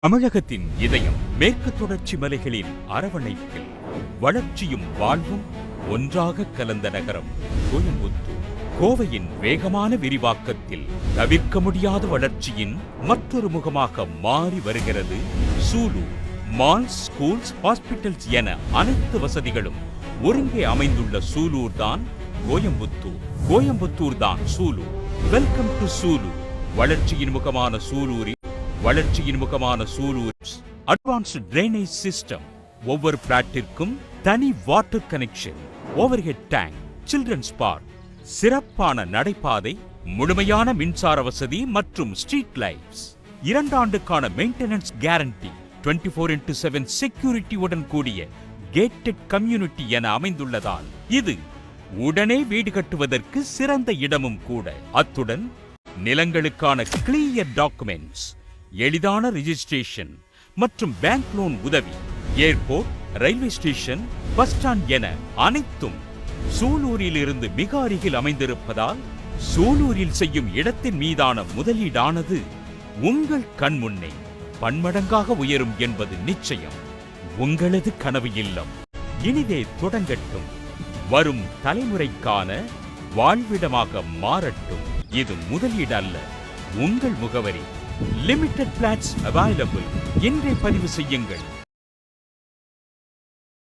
தமிழகத்தின் இதயம் மேற்கு தொடர்ச்சி மலைகளின் அரவணைப்பில் வளர்ச்சியும் வாழ்வும் ஒன்றாக கலந்த நகரம் கோயம்புத்தூர். கோவையின் வேகமான விரிவாக்கத்தில் தவிர்க்க முடியாத வளர்ச்சியின் மற்றொரு முகமாக மாறி வருகிறது சூலூர். மால்ஸ், ஸ்கூல்ஸ், ஹாஸ்பிட்டல்ஸ் என அனைத்து வசதிகளும் ஒருங்கே அமைந்துள்ள சூலூர் தான் கோயம்புத்தூர். கோயம்புத்தூர் தான் சூலூர். Welcome to Sulur. வளர்ச்சியின் முகமான சூலூர் அட்வான்ஸ்டு டிரைனேஜ் சிஸ்டம், ஒவ்வொரு பிளாட்டிற்கும் தனி water connection, overhead tank, children's park, சிறப்பான நடைபாதை, முழுமையான மின்சார வசதி மற்றும் ஸ்ட்ரீட் லைட்ஸ், 2 ஆண்டுக்கான மெயின்டெனன்ஸ் கேரண்டி, 24/7 செக்யூரிட்டியுடன் கூடிய கேட்டட் கம்யூனிட்டி என அமைந்துள்ளதால் இது உடனே வீடு கட்டுவதற்கு சிறந்த இடமும் கூட. அத்துடன் நிலங்களுக்கான கிளியர் டாக்குமெண்ட்ஸ், எளிதான ரிஜிஸ்ட்ரேஷன் மற்றும் பேங்க் லோன் உதவி, airport, railway station, bus stand என அனைத்தும் சூலூரில் இருந்து மிக அருகில் அமைந்திருப்பதால் சூலூரில் செய்யும் இடத்தின் மீதான முதலீடானது உங்கள் கண் முன்னே பன்மடங்காக உயரும் என்பது நிச்சயம். உங்களது கனவு இல்லம் இனிதே தொடங்கட்டும். வரும் தலைமுறைக்கான வாழ்விடமாக மாறட்டும். இது முதலீடு அல்ல, உங்கள் முகவரி. Limited flats available. இன்றே பதிவு செய்யுங்கள்.